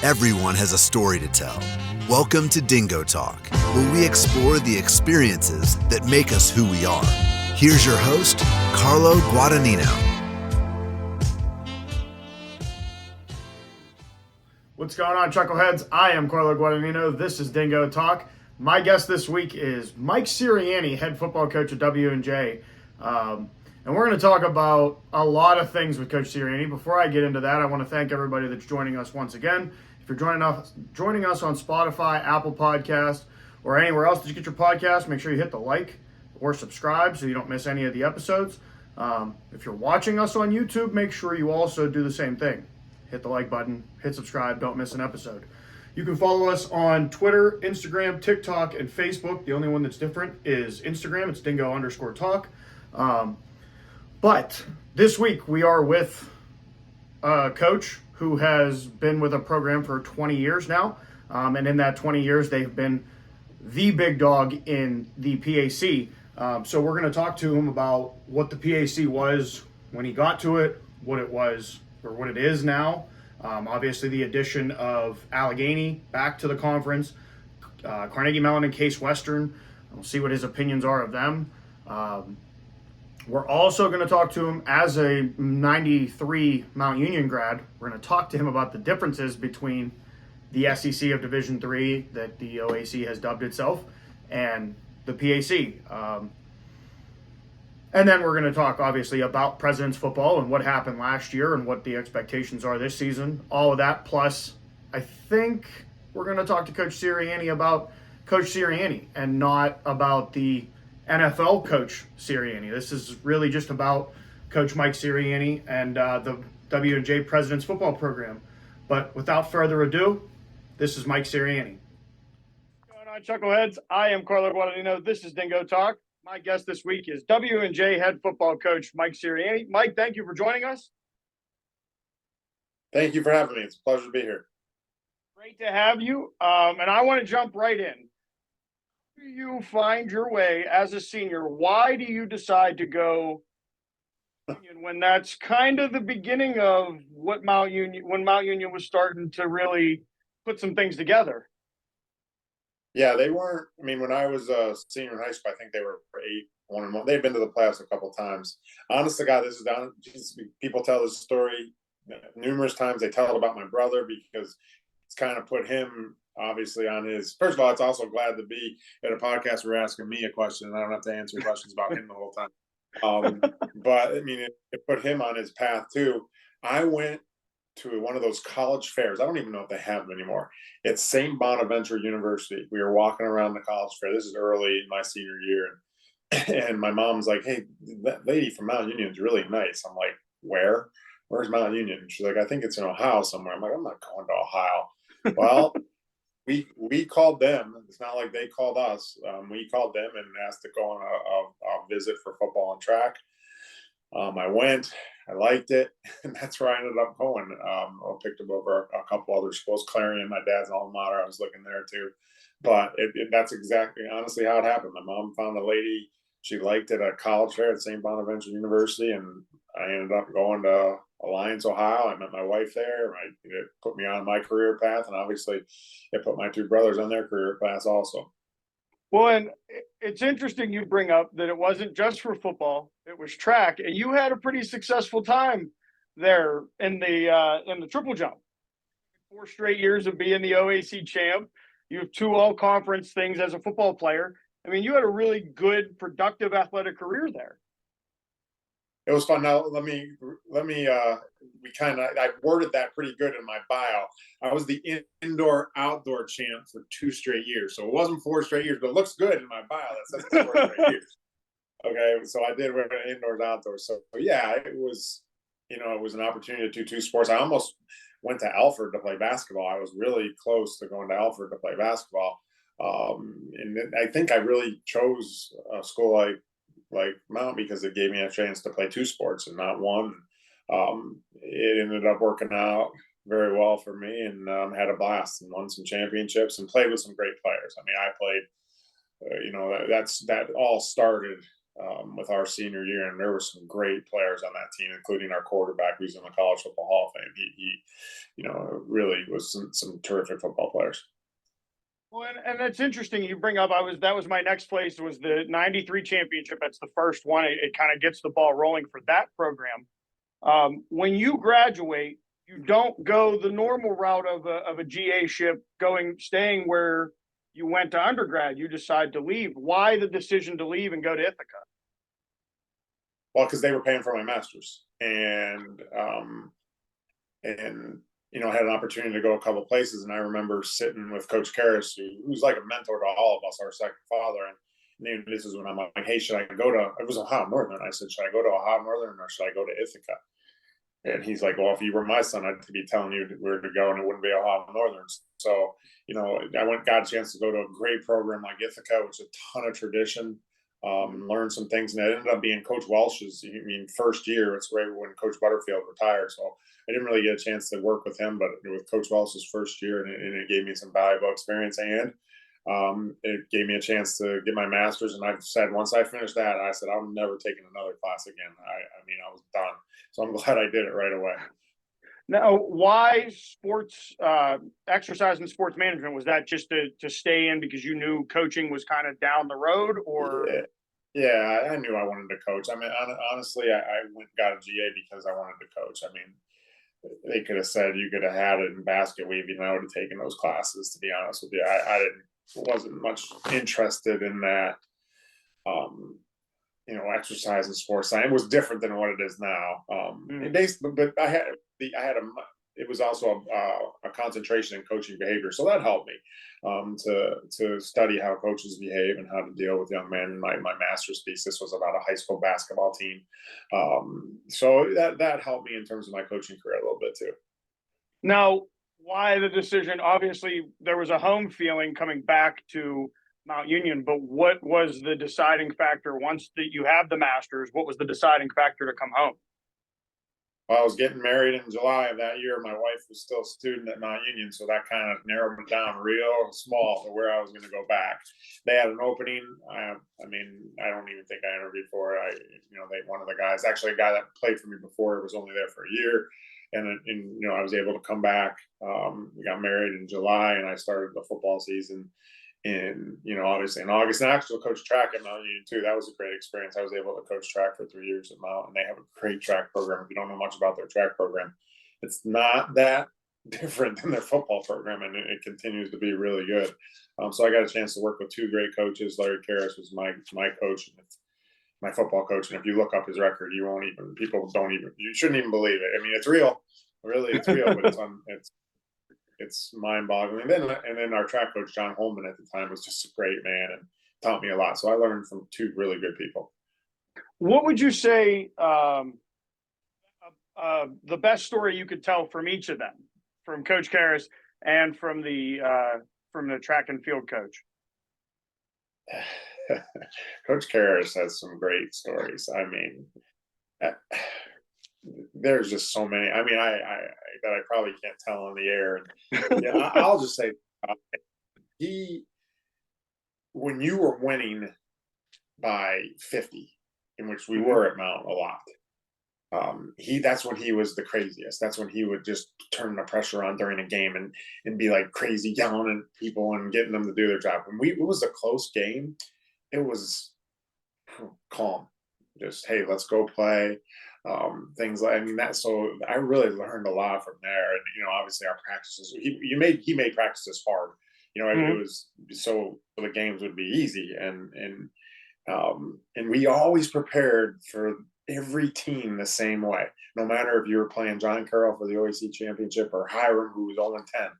Everyone has a story to tell. Welcome to DingoTalk, where we explore the experiences that make us who we are. Here's your host, Carlo Guadagnino. What's going on, Chuckleheads? I am Carlo Guadagnino. This is DingoTalk. My guest this week is Mike Sirianni, head football coach at W&J. And we're going to talk about a lot of things with Coach Sirianni. Before I get into that, I want to thank everybody that's joining us once again. If you're joining us on Spotify, Apple Podcast, or anywhere else that you get your podcast, make sure you hit the like or subscribe so you don't miss any of the episodes. If you're watching us on YouTube, make sure you also do the same thing. Hit the like button, hit subscribe, don't miss an episode. You can follow us on Twitter, Instagram, TikTok, and Facebook. The only one that's different is Instagram. It's dingo_talk. But this week we are with a coach who has been with a program for 20 years now. And in that 20 years, they've been the big dog in the PAC. So we're going to talk to him about what the PAC was when he got to it, what it was, or what it is now. Obviously, the addition of Allegheny back to the conference, Carnegie, Mellon, and Case Western. We'll see what his opinions are of them. We're also going to talk to him as a 93 Mount Union grad. We're going to talk to him about the differences between the SEC of Division III that the OAC has dubbed itself and the PAC. And then we're going to talk, obviously, about President's football and what happened last year and what the expectations are this season. All of that, plus I think we're going to talk to Coach Sirianni about Coach Sirianni and not about the NFL Coach Sirianni. This is really just about Coach Mike Sirianni and the W&J President's football program. But without further ado, this is Mike Sirianni. What's going on, Chuckleheads? I am Carlo Guadagnino. This is Dingo Talk. My guest this week is W&J head football coach Mike Sirianni. Mike, thank you for joining us. Thank you for having me. It's a pleasure to be here. Great to have you. And I want to jump right in. How do you find your way as a senior? Why do you decide to go when that's kind of the beginning of what Mount Union was starting to really put some things together? Yeah, they weren't. I mean, when I was a senior in high school, I think they were 8-1-1. They'd been to the playoffs a couple of times. Honest to God, this is down. People tell this story numerous times. They tell it about my brother because it's kind of put him obviously on his. First of all, it's also glad to be at a podcast where you're asking me a question and I don't have to answer questions about him the whole time. But I mean, it put him on his path too. I went to one of those college fairs. I don't even know if they have them anymore. It's St. Bonaventure University. We were walking around the college fair. This is early in my senior year. And my mom's like, hey, that lady from Mount Union is really nice. I'm like, where? Where's Mount Union? And she's like, I think it's in Ohio somewhere. I'm like, I'm not going to Ohio. Well, we called them. It's not like they called us. We called them and asked to go on a visit for football and track. I went. I liked it, and that's where I ended up going. I picked up over a couple other schools. Clarion, my dad's alma mater, I was looking there too. But that's exactly, honestly, how it happened. My mom found a lady she liked at a college fair at St. Bonaventure University, and I ended up going to Alliance, Ohio. I met my wife there. It put me on my career path, and obviously it put my two brothers on their career paths also. Well, and it's interesting you bring up that it wasn't just for football; it was track, and you had a pretty successful time there in the triple jump. 4 straight years of being the OAC champ. You have 2 all-conference things as a football player. I mean, you had a really good, productive athletic career there. It was fun. Now I worded that pretty good in my bio. I was the indoor-outdoor champ for 2 straight years. So it wasn't 4 straight years, but it looks good in my bio. That says it's 4 straight years. Okay, so I did win indoors, outdoors. So yeah, it was an opportunity to do 2 sports. I almost went to Alfred to play basketball. I was really close to going to Alfred to play basketball. And I think I really chose a school like Mount because it gave me a chance to play 2 sports and not one. It ended up working out very well for me, and had a blast and won some championships and played with some great players. I mean, I played, that all started with our senior year, and there were some great players on that team, including our quarterback, who's in the College Football Hall of Fame. He really was some terrific football players. Well, and that's interesting. You bring up, that was my next place, was the '93 championship. That's the first one. It kind of gets the ball rolling for that program. When you graduate, you don't go the normal route of a GA ship, staying where you went to undergrad. You decide to leave. Why the decision to leave and go to Ithaca? Well, because they were paying for my master's, and I had an opportunity to go a couple places, and I remember sitting with Coach Kehres, who's like a mentor to all of us, our second father. And this is when I'm like, hey, should I go to? It was Ohio Northern. I said, should I go to Ohio Northern or should I go to Ithaca? And he's like, well, if you were my son, I'd be telling you where to go, and it wouldn't be Ohio Northern. So, I got a chance to go to a great program like Ithaca, which is a ton of tradition, and learn some things. And it ended up being Coach Welsh's, first year. It's right when Coach Butterfield retired. So I didn't really get a chance to work with him, but with Coach Welsh's first year, and it gave me some valuable experience, and it gave me a chance to get my master's. And I've said, once I finished that, I said, I'm never taking another class again. I was done. So I'm glad I did it right away. Now, why sports, exercise and sports management? Was that just to stay in because you knew coaching was kind of down the road, or? Yeah, I knew I wanted to coach. I mean, honestly, I went and got a GA because I wanted to coach. I mean, they could have said you could have had it in basket weaving. I would have taken those classes, to be honest with you. I wasn't much interested in that. Exercise and sports science. It was different than what it is now. But it was also a concentration in coaching behavior, so that helped me to study how coaches behave and how to deal with young men. My master's thesis was about a high school basketball team, so that helped me in terms of my coaching career a little bit too. Now, why the decision? Obviously, there was a home feeling coming back to Mount Union, but what was the deciding factor once that you have the master's? What was the deciding factor to come home? Well, I was getting married in July of that year. My wife was still a student at Mount Union, so that kind of narrowed it down real small to where I was going to go back. They had an opening. I don't even think I interviewed for it. One of the guys, actually a guy that played for me before, was only there for a year. And I was able to come back. We got married in July, and I started the football season obviously in August. And I actually coached track at Mount Union too. That was a great experience. I was able to coach track for 3 years at Mount, and they have a great track program. If you don't know much about their track program, it's not that different than their football program, and it continues to be really good. So I got a chance to work with two great coaches. Larry Kehres was my coach, and my football coach. And if you look up his record, you shouldn't even believe it. I mean, it's real. Really, it's real, but it's mind-boggling. And then our track coach, John Holman, at the time, was just a great man and taught me a lot. So I learned from two really good people. What would you say the best story you could tell from each of them, from Coach Kehres and from the track and field coach? Coach Kehres has some great stories. I mean, there's just so many. I mean, I that I probably can't tell on the air. And, I'll just say, when you were winning by 50, in which we were at Mount a lot, that's when he was the craziest. That's when he would just turn the pressure on during a game and be like crazy, yelling at people and getting them to do their job. When it was a close game, it was calm. Just, hey, let's go play. Things like, so I really learned a lot from there. And, obviously our practices, he made practices hard, it was so the games would be easy. And we always prepared for every team the same way, no matter if you were playing John Carroll for the OAC championship or Hiram, who was 0-10.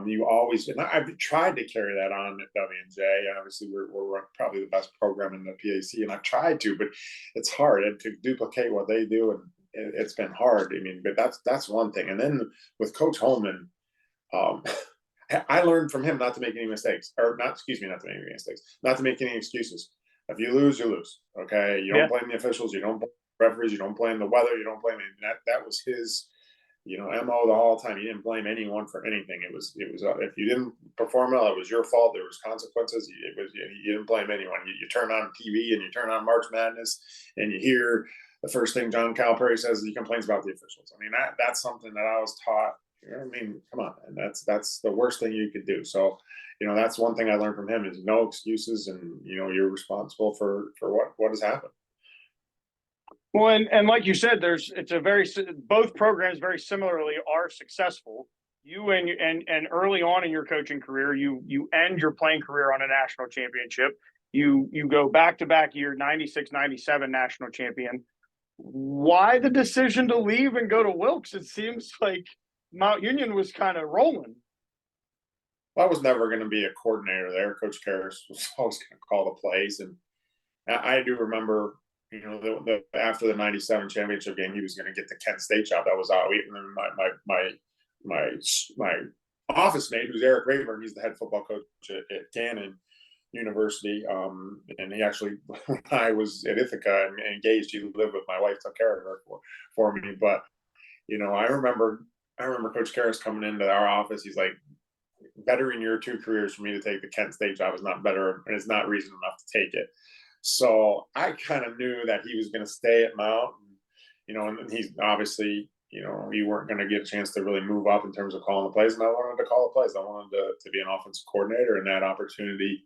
You always, and I've tried to carry that on at W&J. Obviously, we're probably the best program in the PAC, and I've tried to, but it's hard to duplicate what they do, and it's been hard. But that's one thing. And then with Coach Holman, I learned from him not to make any mistakes, not to make any excuses. If you lose, you lose. Okay, you don't blame the officials, you don't blame the referees, you don't blame the weather, you don't blame that was his. MO the whole time. He didn't blame anyone for anything. It was if you didn't perform well, it was your fault. There was consequences. You didn't blame anyone. You turn on TV and you turn on March Madness and you hear the first thing John Calipari says, he complains about the officials. I mean, that's something that I was taught. I mean, come on, and that's the worst thing you could do. So, that's one thing I learned from him is no excuses, and you're responsible for what has happened. Well, and like you said, both programs very similarly are successful. You and early on in your coaching career, you end your playing career on a national championship. You go back-to-back year, 96, 97 national champion. Why the decision to leave and go to Wilkes? It seems like Mount Union was kind of rolling. I was never going to be a coordinator there. Coach Kehres was always going to call the plays. And I do remember, after the 97 championship game, he was going to get the Kent State job. That was out. My office mate, who's Eric Rayburn, he's the head football coach at Gannon University. And he actually, when I was at Ithaca and engaged, he lived with my wife, took care of her for me. But, I remember Coach Kehres coming into our office. He's like, better in your 2 careers for me to take the Kent State job is not better, and it's not reason enough to take it. So I kind of knew that he was going to stay at Mount, and he's obviously, you weren't going to get a chance to really move up in terms of calling the plays. And I wanted to call the plays. I wanted to be an offensive coordinator, and that opportunity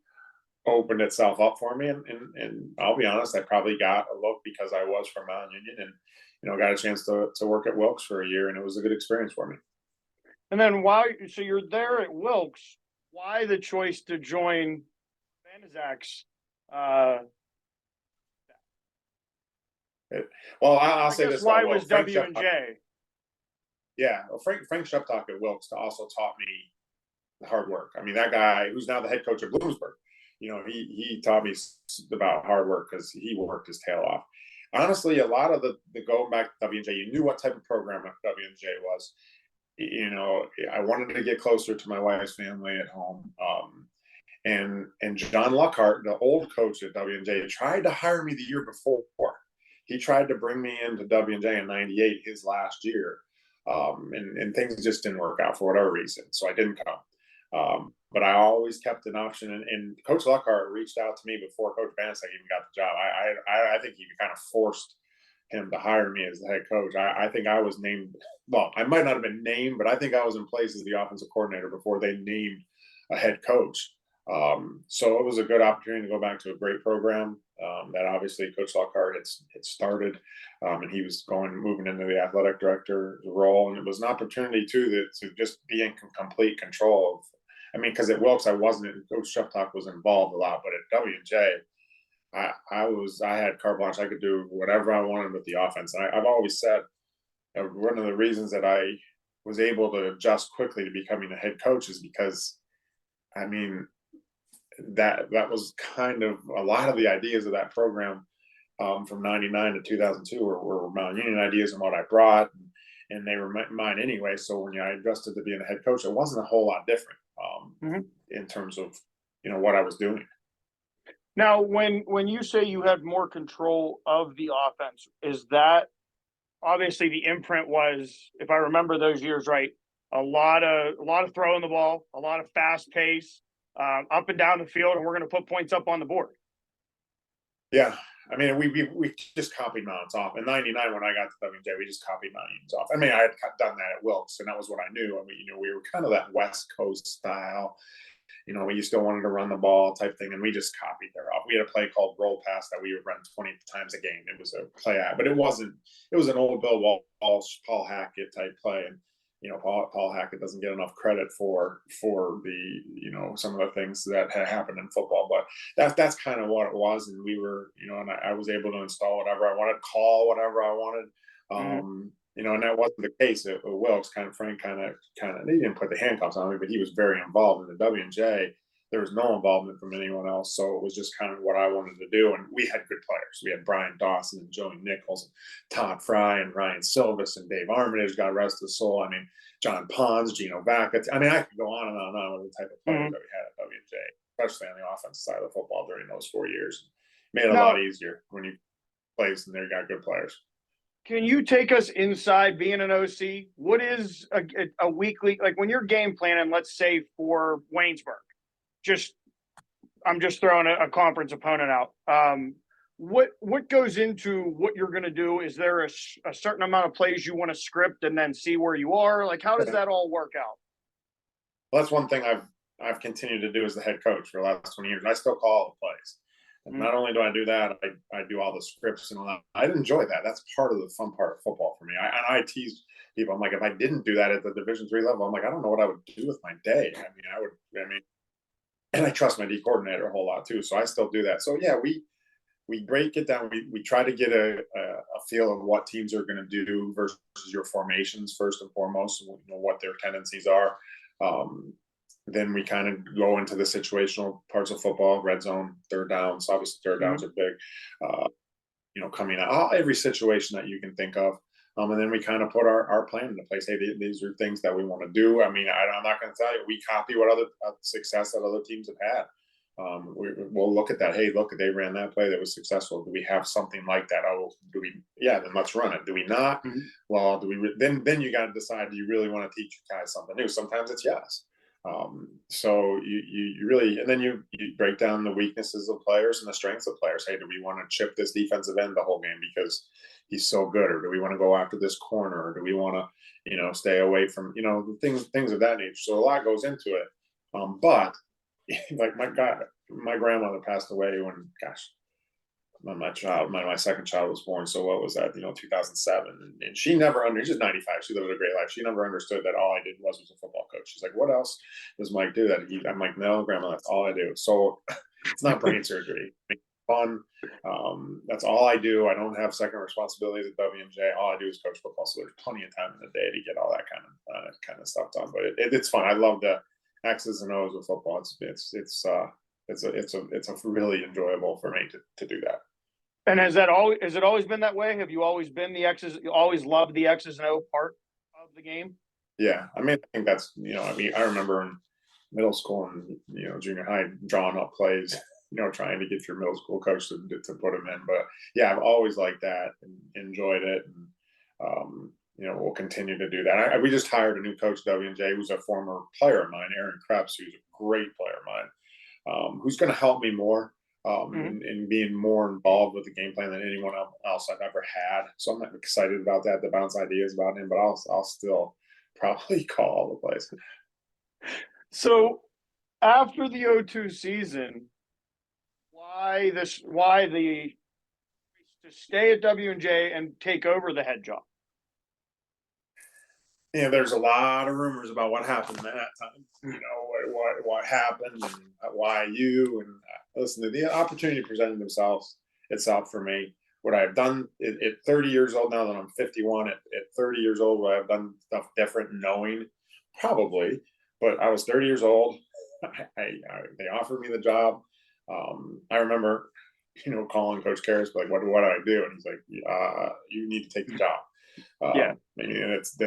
opened itself up for me. And I'll be honest, I probably got a look because I was from Mount Union and, got a chance to work at Wilkes for a year, and it was a good experience for me. And then so you're there at Wilkes, why the choice to join Vanizak's? Well, I'll say this. Why was W&J? Yeah, well, Frank Sheptock at Wilkes also taught me the hard work. I mean, that guy who's now the head coach of Bloomsburg, he taught me about hard work because he worked his tail off. Honestly, a lot of the going back to W&J, you knew what type of program W&J was. I wanted to get closer to my wife's family at home. And John Luckhart, the old coach at W&J, tried to hire me the year before. He tried to bring me into W&J in 98, his last year. And things just didn't work out for whatever reason. So I didn't come. But I always kept an option. And Coach Luckhart reached out to me before Coach Vanizak even got the job. I think he kind of forced him to hire me as the head coach. I think I was named, well, I might not have been named, but I think I was in place as the offensive coordinator before they named a head coach. So it was a good opportunity to go back to a great program that obviously Coach Lockhart had started, and he was moving into the athletic director role. And it was an opportunity too to just be in complete control of, because at Wilkes I wasn't, Coach Sheptock was involved a lot, but at W&J, I had carte blanche. I could do whatever I wanted with the offense. And I've always said one of the reasons that I was able to adjust quickly to becoming a head coach is because, that was kind of a lot of the ideas of that program from 99 to 2002 were Mount Union ideas and what I brought, and they were mine anyway. So when I adjusted to being a head coach, it wasn't a whole lot different in terms of what I was doing. Now, when you say you had more control of the offense, is that obviously the imprint was, if I remember those years right, a lot of throwing the ball, a lot of fast pace, up and down the field, and we're going to put points up on the board. Yeah, we just copied Mountains off. In '99, when I got to W&J, we just copied Mountains off. I had done that at Wilkes, and that was what I knew. We were kind of that West Coast style. We still wanted to run the ball type thing, and we just copied their off. We had a play called roll pass that we would run 20 times a game. It was a play out, but it was an old Bill Walsh, Paul Hackett type play. And, Paul Hackett doesn't get enough credit for the, some of the things that had happened in football, but that's kind of what it was. And we were, and I was able to install whatever I wanted, call whatever I wanted. And that wasn't the case at Wilkes. Frank kind of, he didn't put the handcuffs on me, but he was very involved in the W&J. There was no involvement from anyone else. So it was just kind of what I wanted to do. And we had good players. We had Brian Dawson and Joey Nichols, and Todd Fry and Ryan Silvis and Dave Armitage, God rest his soul. John Pons, Gino Vaca. I could go on and on with the type of players that we had at W&J, especially on the offensive side of the football during those 4 years. It made it a lot easier when you play and there you got good players. Can you take us inside being an OC? What is a weekly, like when you're game planning, let's say for Waynesburg, I'm just throwing a conference opponent out. What goes into what you're going to do? Is there a certain amount of plays you want to script and then see where you are? Like, how does that all work out? Well, that's one thing I've continued to do as the head coach for the last 20 years. I still call all the plays. And not only do I do that, I do all the scripts and all that. I enjoy that. That's part of the fun part of football for me. I tease people. I'm like, if I didn't do that at the Division III level, I'm like, I don't know what I would do with my day. And I trust my D coordinator a whole lot too. So I still do that. So yeah, we break it down. We try to get a feel of what teams are going to do versus your formations first and foremost, what their tendencies are. Then we kind of go into the situational parts of football, red zone, third downs. Obviously, third downs are big. Coming out every situation that you can think of, and then we kind of put our plan into place. Hey, these are things that we want to do. I mean, I'm not going to tell you we copy what other success that other teams have had. We'll look at that. Hey, look, they ran that play that was successful. Do we have something like that? Oh, do we? Yeah, then let's run it. Do we not? Well, do we? Then you got to decide. Do you really want to teach guys something new? Sometimes it's yes. So you really, and then you break down the weaknesses of players and the strengths of players. Hey, do we want to chip this defensive end the whole game because he's so good, or do we want to go after this corner, or do we want to, stay away from, things of that nature. So a lot goes into it. But like my grandmother passed away when, my second child was born. So what was that? 2007. And she never she's 95. She lived a great life. She never understood that all I did was a football coach. She's like, what else does Mike do that? I'm like, no, Grandma, that's all I do. So it's not brain surgery. It's fun. That's all I do. I don't have second responsibilities at W&J. All I do is coach football. So there's plenty of time in the day to get all that kind of stuff done. But it's fun. I love the X's and O's of football. It's really enjoyable for me to do that. And has it always been that way? Have you always been you always loved the X's and O part of the game? Yeah. I mean, I think that's, I remember in middle school and, junior high drawing up plays, trying to get your middle school coach to put them in. But yeah, I've always liked that and enjoyed it. And, we'll continue to do that. We just hired a new coach, W&J, who's a former player of mine, Aaron Krebs, who's a great player of mine, who's going to help me more. And being more involved with the game plan than anyone else I've ever had. So I'm not excited about that, to bounce ideas about him, but I'll still probably call all the plays. So after the 2002 season, why to stay at W&J and take over the head job? There's a lot of rumors about what happened at that time. What happened and why you and listen. The opportunity presented itself for me. What I've done at 30 years old now that I'm 51. At 30 years old, what I've done stuff different, knowing probably. But I was 30 years old. They offered me the job. I remember, calling Coach Kehres, like, what do I do? And he's like, you need to take the job. I mean, it's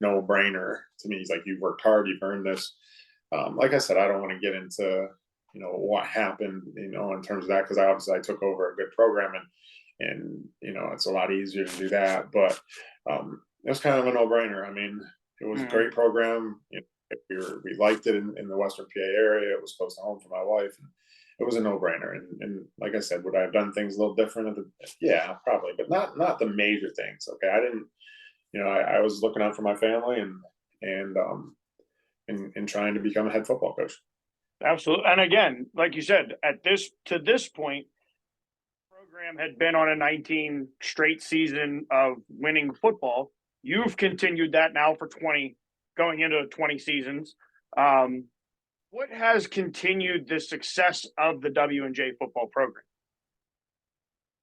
no brainer to me. He's like, you've worked hard, you've earned this. Like I said, I don't want to get into, what happened, in terms of that, because I took over a good program and it's a lot easier to do that. But it was kind of a no brainer. I mean, it was a great program. We liked it in the Western PA area. It was close to home for my wife. And it was a no brainer. And like I said, would I have done things a little different? Yeah, probably, but not the major things. Okay. I didn't, I was looking out for my family and trying to become a head football coach. Absolutely. And again, like you said, to this point, the program had been on a 19 straight season of winning football. You've continued that now for 20, going into 20 seasons. What has continued the success of the W&J football program?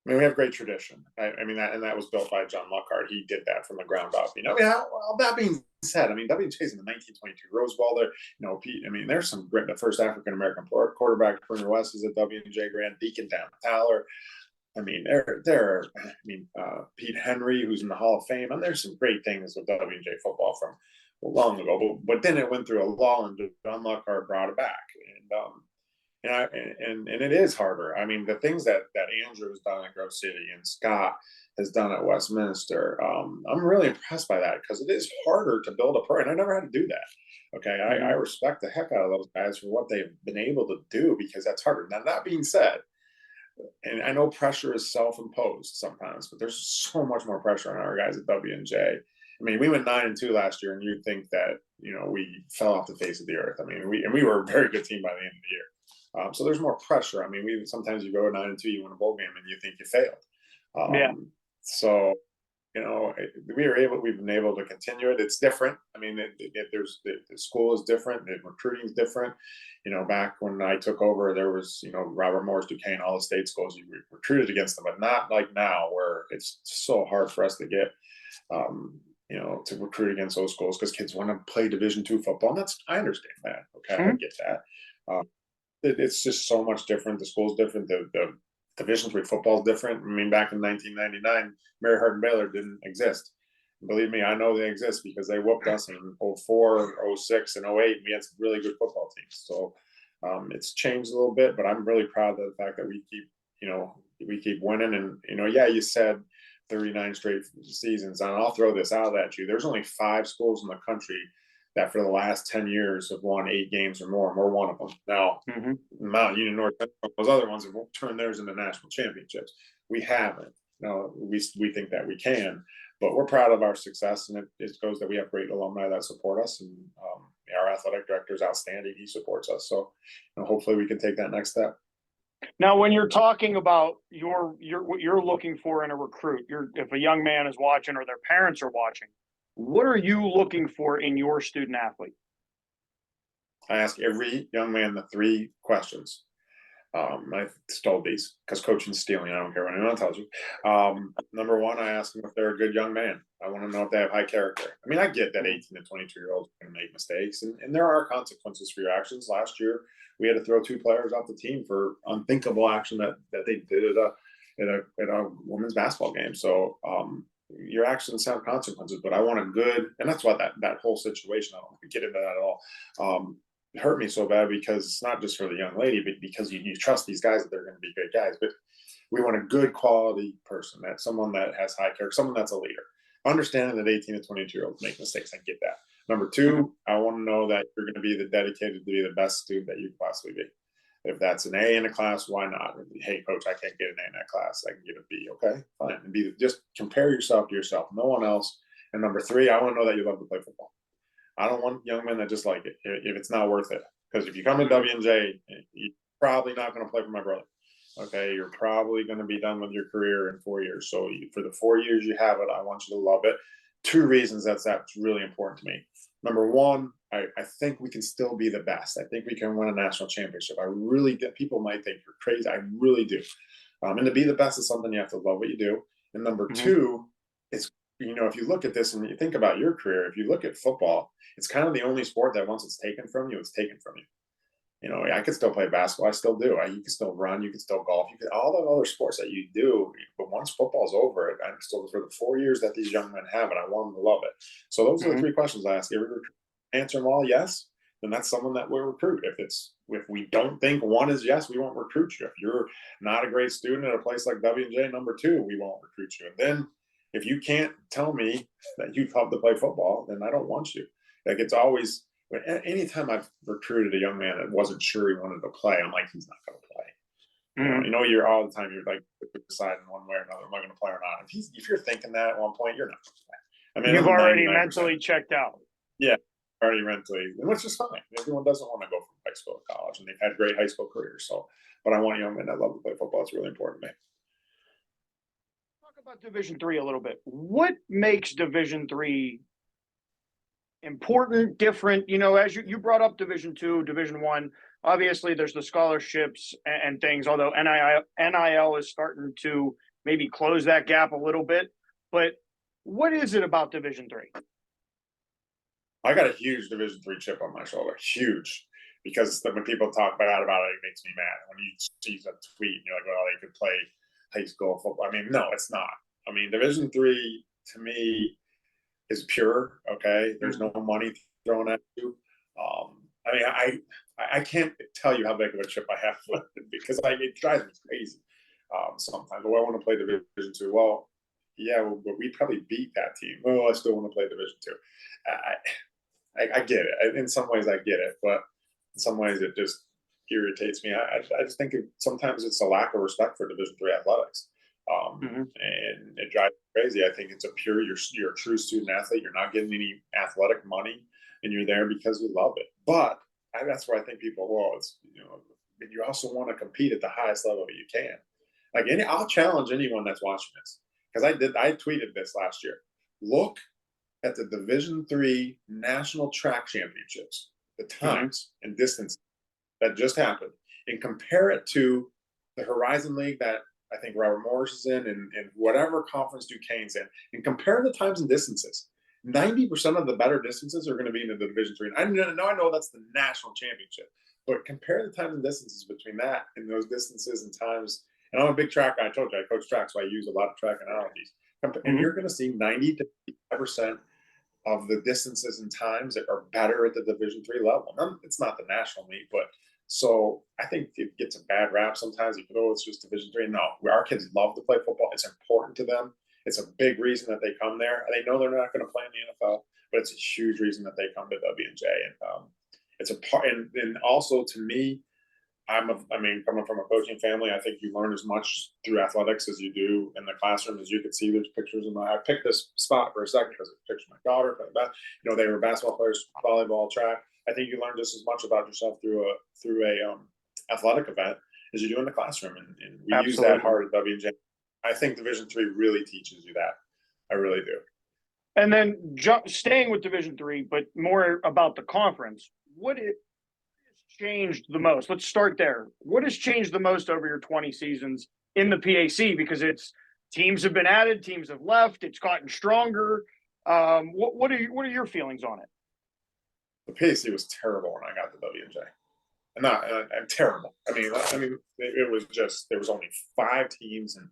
I mean, we have great tradition. I mean, that was built by John Luckhart. He did that from the ground up. Well, that being said, I mean, W&J's in the 1922 Rose Bowl there. Pete, I mean, there's some great, the first African-American quarterback, Turner West, is at W&J, Grand Deacon down Tyler. I mean, Pete Henry, who's in the Hall of Fame, and there's some great things with W&J football from long ago. But then it went through a lull, and John Luckhart brought it back. and it is harder. I mean, the things that Andrew has done at Grove City and Scott has done at Westminster, I'm really impressed by that, because it is harder to build a program. I never had to do that. Okay, I respect the heck out of those guys for what they've been able to do, because that's harder. Now, that being said, and I know pressure is self-imposed sometimes, but there's so much more pressure on our guys at W&J. I mean, we went 9-2 last year, and you'd think that, we fell off the face of the earth. I mean, we were a very good team by the end of the year. So there's more pressure. I mean, sometimes you go 9-2, you win a bowl game, and you think you failed. So, we've been able to continue it. It's different. I mean, the school is different. The recruiting is different. Back when I took over, there was, Robert Morris, Duquesne, all the state schools, you recruited against them, but not like now, where it's so hard for us to get, to recruit against those schools, because kids want to play Division II football. And I understand that. Okay. I get that. It's just so much different. The school's different. The Division III football is different. I mean, back in 1999, Mary Hardin Baylor didn't exist. Believe me, I know they exist, because they whooped us in 04, 06, and 08. We had some really good football teams. So it's changed a little bit, but I'm really proud of the fact that we keep winning. And, you said 39 straight seasons, and I'll throw this out at you. There's only 5 schools in the country that for the last 10 years have won 8 games or more, and we're one of them. Now, Mount Union, North, those other ones have turned theirs into national championships. We haven't. No, we think that we can, but we're proud of our success, and it goes that we have great alumni that support us, and our athletic director is outstanding. He supports us, so hopefully we can take that next step. Now, when you're talking about what you're looking for in a recruit, if a young man is watching or their parents are watching, what are you looking for in your student athlete? I ask every young man the 3 questions. I stole these because coaching's stealing. I don't care what anyone tells you. Number 1, I ask them if they're a good young man. I want to know if they have high character. I mean, I get that 18 to 22-year-olds can make mistakes, and there are consequences for your actions. Last year, we had to throw 2 players off the team for unthinkable action that they did at a women's basketball game. So your actions have consequences, but I want a good, and that's what that whole situation, I don't want to get into that at all. It hurt me so bad, because it's not just for the young lady, but because you trust these guys that they're going to be good guys. But we want a good quality person, that someone that has high character, someone that's a leader. Understanding that 18 to 22-year-olds make mistakes, I get that. Number 2, I want to know that you're going to be dedicated to be the best student that you can possibly be. If that's an A in a class, why not? Hey, coach, I can't get an A in that class. I can get a B. Okay, fine. And just compare yourself to yourself, no one else. And number 3, I want to know that you love to play football. I don't want young men that just like it if it's not worth it. Because if you come to W&J, you're probably not going to play for my brother. Okay, you're probably going to be done with your career in 4 years. So for the 4 years you have it, I want you to love it. 2 reasons that's really important to me. Number 1, I think we can still be the best. I think we can win a national championship. I really get. People might think you're crazy. I really do. And to be the best is something you have to love what you do. And number 2, it's, if you look at this and you think about your career, if you look at football, it's kind of the only sport that once it's taken from you, it's taken from you. I could still play basketball. I still do. You can still run. You can still golf. You can all the other sports that you do. But once football's over, I'm still for the 4 years that these young men have it. I want them to love it. So those are the 3 questions I ask every recruit. Answer them all yes, then that's someone that we'll recruit. If we don't think 1 is yes, we won't recruit you. If you're not a great student at a place like W&J, number 2, we won't recruit you. And then if you can't tell me that you'd love to play football, then I don't want you. Like, it's always, anytime I've recruited a young man that wasn't sure he wanted to play, I'm like, he's not going to play. You're all the time, you're like deciding one way or another, am I going to play or not? If you're thinking that at one point, you're not going to play. I mean, you've already mentally checked out. Yeah, already mentally, which is fine. Everyone doesn't want to go from high school to college, and they've had great high school careers. So, but I want young men that love to play football. It's really important to me. Talk about Division III a little bit. What makes Division III important, different? As you brought up Division II, Division I, obviously there's the scholarships and things, although NIL is starting to maybe close that gap a little bit. But what is it about Division III? I got a huge Division III chip on my shoulder, huge, because when people talk bad about it, it makes me mad. When you see a tweet and you're like, well, they could play high school football. I mean, no, it's not. I mean, Division III to me is pure. Okay, there's no money thrown at you. I mean, I can't tell you how big of a chip I have because it drives me crazy sometimes. Oh, I want to play Division Two. Well, yeah, but we probably beat that team. Oh, I still want to play Division Two. I get it. In some ways, I get it, but in some ways, it just irritates me. I just think sometimes it's a lack of respect for Division Three athletics, and it drives me crazy. I think it's you're a true student athlete. You're not getting any athletic money, and you're there because you love it. But that's where I think people, well, it's you also want to compete at the highest level you can. Like I'll challenge anyone that's watching this because I tweeted this last year. Look at the Division III National Track Championships, the times and distance that just happened, and compare it to the Horizon League that I think Robert Morris is in and whatever conference Duquesne's in, and compare the times and distances. 90% of the better distances are going to be in the Division III. I know that's the national championship, but compare the times and distances between that and those distances and times. And I'm a big track guy. I told you I coach track, so I use a lot of track analogies. And you're going to see 90 to 85% of the distances and times that are better at the Division III level. Now, it's not the national meet, but so I think it gets a bad rap sometimes. You go, oh, it's just Division III. No, our kids love to play football. It's important to them. It's a big reason that they come there. They know they're not going to play in the NFL, but it's a huge reason that they come to WNJ. And it's a part. And also to me, coming from a coaching family, I think you learn as much through athletics as you do in the classroom. As you can see, there's pictures of I picked this spot for a second because it's pictures of my daughter playing basketball. They were basketball players, volleyball, track. I think you learn just as much about yourself through a athletic event as you do in the classroom, and we Absolutely. Use that hard at WNJ. I think Division III really teaches you that. I really do. And then staying with Division III, but more about the conference. What has changed the most? Let's start there. What has changed the most over your 20 seasons in the PAC? Because teams have been added, teams have left, it's gotten stronger. What are your feelings on it? The PAC was terrible when I got to WNJ. And terrible. I mean, it was just there was only 5 teams, and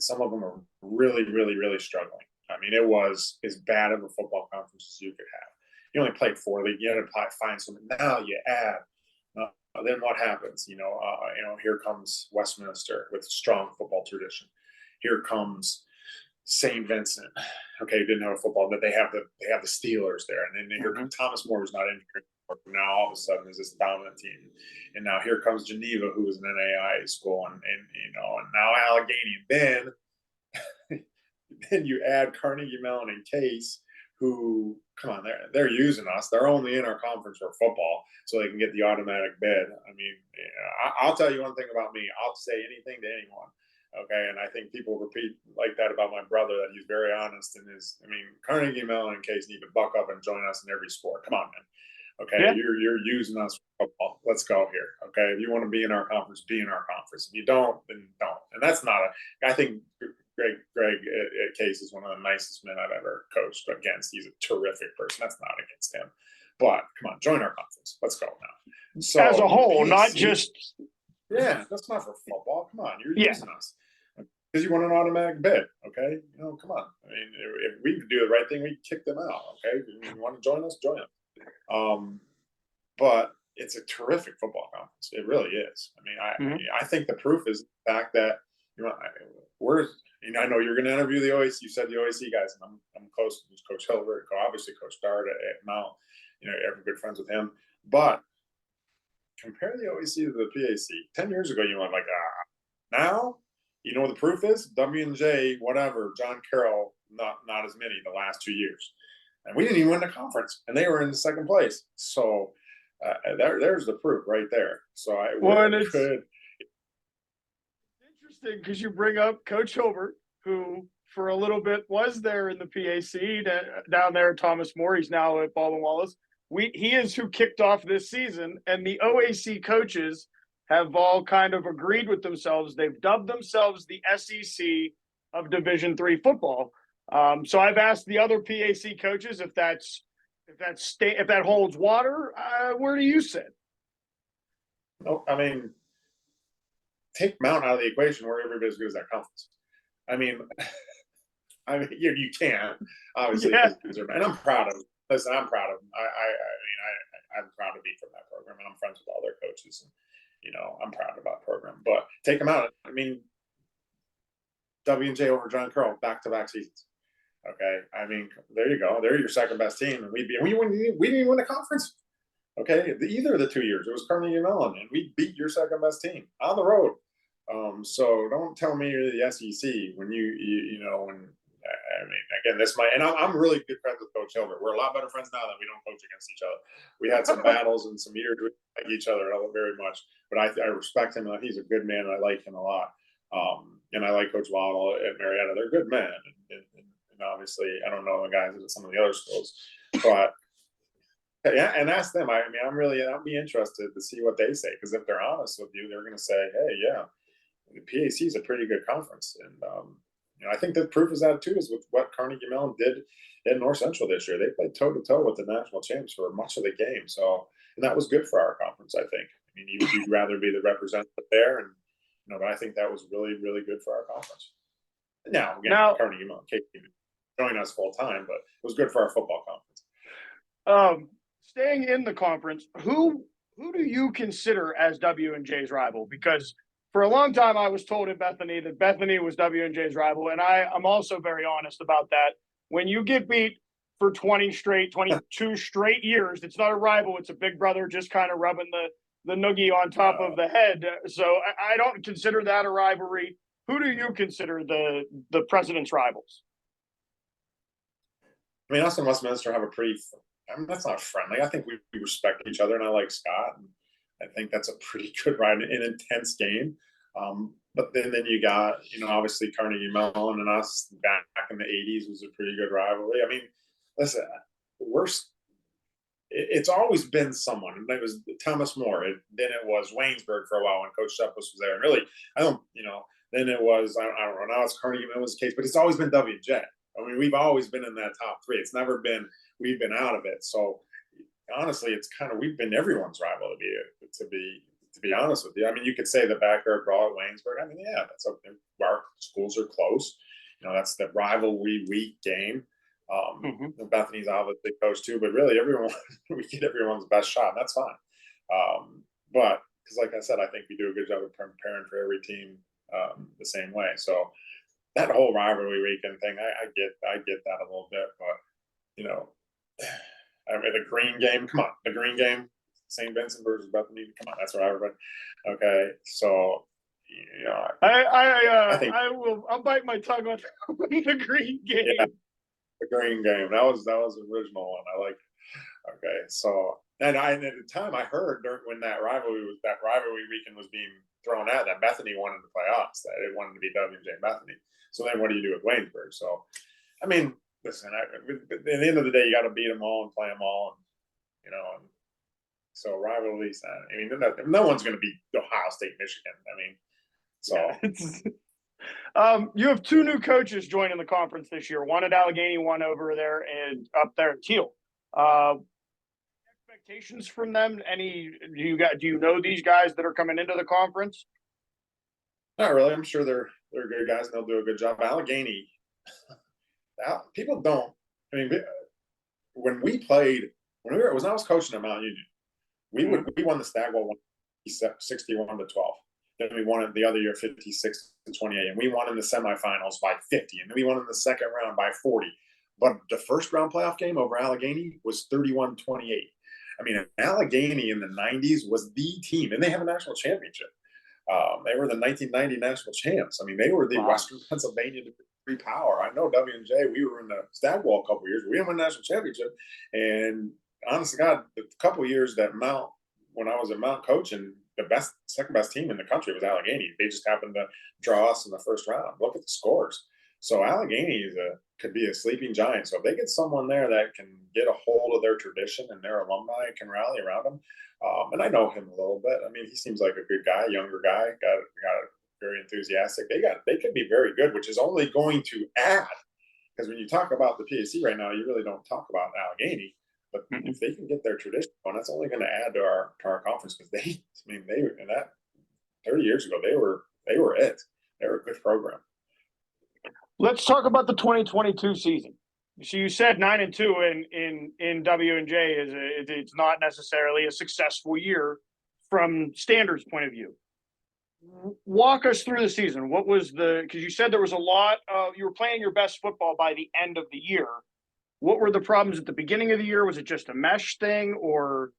some of them were really, really, really struggling. I mean, it was as bad of a football conference as you could have. You only played 4 league. You had to find something. Now you add. Then what happens? Here comes Westminster with strong football tradition. Here comes St. Vincent. Okay, didn't have a football, but they have the Steelers there, and then here comes Thomas More, who's not in here. Now all of a sudden is this dominant team, and now here comes Geneva, who is an NAIA school, and now Allegheny. And then you add Carnegie, Mellon, and Case, who come on, they're using us. They're only in our conference for football, so they can get the automatic bid. I mean, I'll tell you one thing about me. I'll say anything to anyone. Okay, and I think people repeat like that about my brother, that he's very honest in his. I mean, Carnegie, Mellon, and Case need to buck up and join us in every sport. Come on, man. Okay, yeah. You're using us for football. Let's go here. Okay, if you want to be in our conference, be in our conference. If you don't, then don't. And that's not I think Greg Case is one of the nicest men I've ever coached against. He's a terrific person. That's not against him. But come on, join our conference. Let's go now. So as a whole, not just. Yeah, that's not for football. Come on, you're using us because you want an automatic bid. Okay, come on. I mean, if we do the right thing, we kick them out. Okay, if you want to join us, join us. But it's a terrific football conference. It really is. I mean, I think the proof is the fact that I know you're going to interview the OAC. You said the OAC guys, and I'm close to Coach Hilbert, obviously Coach Dart at Mount. Every good friends with him. But compare the OAC to the PAC. 10 years ago, you went like, now you know what the proof is? WNJ, whatever. John Carroll, not as many the last 2 years. And we didn't even win the conference, and they were in second place. So there's the proof right there. So it's interesting because you bring up Coach Hilbert, who for a little bit was there in the PAC down there at Thomas More. He's now at Baldwin Wallace. He is who kicked off this season, and the OAC coaches have all kind of agreed with themselves. They've dubbed themselves the SEC of Division III football. So I've asked the other PAC coaches if that holds water. Where do you sit? No, I mean, take Mount out of the equation. We're every bit as good as that conference. I mean, you can't obviously, and I'm proud of him. Listen, I'm proud of him. I'm proud to be from that program, and I'm friends with all their coaches. And, I'm proud about the program. But take them out. I mean, W&J over John Curl, back-to-back seasons. Okay, I mean, there you go. They're your second best team, and we didn't even win the conference. Okay, either of the 2 years, it was Carnegie and Mellon, and we beat your second best team on the road. So don't tell me you're the SEC when again, and I'm really good friends with Coach Hilbert. We're a lot better friends now that we don't coach against each other. We had some battles and some years we like each other very much, but I respect him. He's a good man, and I like him a lot. And I like Coach Waddle at Marietta. They're good men, and obviously I don't know the guys at some of the other schools, but yeah, and ask them. I'll be interested to see what they say, because if they're honest with you, they're going to say, hey, yeah, the PAC is a pretty good conference, and I think the proof is that too is with what Carnegie Mellon did in North Central this year. They played toe to toe with the national champs for much of the game, and that was good for our conference. I think. I mean, you'd rather be the representative there, and but I think that was really, really good for our conference. Now, again, Carnegie Mellon can't join us full time, but it was good for our football conference. Staying in the conference, who do you consider as W&J's rival? Because for a long time I was told at Bethany that Bethany was W&J's rival, and I'm also very honest about that. When you get beat for 22 straight years, it's not a rival, it's a big brother just kind of rubbing the noogie on top of the head. So I don't consider that a rivalry. Who do you consider the president's rivals? I mean, us and Westminster have that's not friendly. I think we respect each other, and I like Scott. And I think that's a pretty good ride, an intense game. But then you got, obviously Carnegie Mellon and us back in the 80s was a pretty good rivalry. I mean, listen, it's always been someone. It was Thomas More. Then it was Waynesburg for a while when Coach Shepard was there. And really, then it was, I don't know, now it's Carnegie Mellon's case, but it's always been W&J. I mean, we've always been in that top three. It's never been, we've been out of it. So honestly, it's kind of, we've been everyone's rival to be honest with you. I mean, you could say the backyard brawl at Waynesburg. I mean, yeah, that's something. Our schools are close. That's the rivalry week game. Bethany's obviously coach too, but really we get everyone's best shot. And that's fine. But because like I said, I think we do a good job of preparing for every team the same way. So that whole rivalry weekend thing, I get that a little bit, but I mean, the green game, come on, the green game, St. Vincent versus Bethany, come on, that's what everybody. Okay, so I'll bite my tongue on the green game. Yeah, the green game, that was the original one. I like it. Okay, so and at the time I heard when that rivalry weekend was being thrown out that Bethany wanted to play us, that it wanted to be W&J Bethany. So then what do you do with Waynesburg? So, I mean, listen, at the end of the day, you got to beat them all and play them all. And so rivalries, I mean, no one's going to beat Ohio State, Michigan. I mean, so. You have two new coaches joining the conference this year, one at Allegheny, one over there and up there at Teal. Expectations from them? Do you know these guys that are coming into the conference? Not really. I'm sure they're good guys and they'll do a good job. Allegheny, people don't. I mean, when I was coaching at Mount Union, we won the Stagwell 61-12. Then we won it the other year 56-28, and we won in the semifinals by 50, and then we won in the second round by 40. But the first round playoff game over Allegheny was 31-28. I mean, Allegheny in the 90s was the team, and they have a national championship. They were the 1990 national champs. I mean, they were the Western Pennsylvania Division III power. I know W&J, we were in the Stagwell a couple of years. We didn't win the national championship. And honest to God, the couple of years that when I was at Mount coaching, the second best team in the country was Allegheny. They just happened to draw us in the first round. Look at the scores. So Allegheny could be a sleeping giant. So if they get someone there that can get a hold of their tradition and their alumni can rally around them, and I know him a little bit. I mean, he seems like a good guy, younger guy, got very enthusiastic. They could be very good, which is only going to add, because when you talk about the PAC right now, you really don't talk about Allegheny. But if they can get their tradition going, that's only going to add to our conference, because they in that 30 years ago they were it. They were a good program. Let's talk about the 2022 season. So you said 9-2 in W&J it's not necessarily a successful year from standards point of view. Walk us through the season. What was because you said there was a lot of, you were playing your best football by the end of the year. What were the problems at the beginning of the year? Was it just a mesh thing or?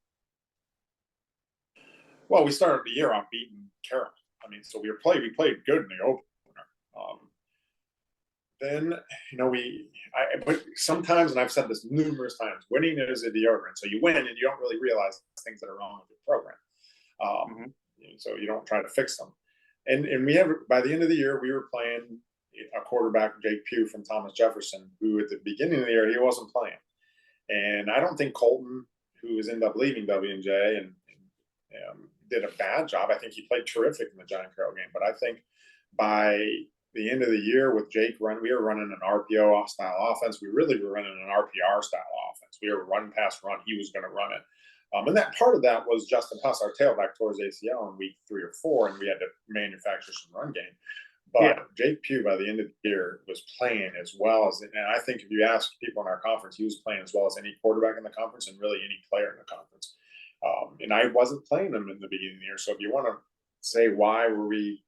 Well, we started the year off beating Carroll. I mean, so we played good in the opener. Then, but sometimes, and I've said this numerous times, winning is a deodorant. So you win and you don't really realize things that are wrong with your program. So you don't try to fix them. And we have, by the end of the year, we were playing a quarterback, Jake Pugh from Thomas Jefferson, who at the beginning of the year, he wasn't playing. And I don't think Colton, who ended up leaving W&J and did a bad job. I think he played terrific in the Giant Carroll game. But I think by the end of the year with Jake we were running an RPO style offense. We really were running an RPR style offense. We were run pass run. He was going to run it. And that part of that was Justin Huss, our tailback, tore his ACL in week 3 or 4, and we had to manufacture some run game. But Jake Pugh, by the end of the year, was playing as well as, and I think if you ask people in our conference, he was playing as well as any quarterback in the conference and really any player in the conference. And I wasn't playing him in the beginning of the year. So if you want to say why were we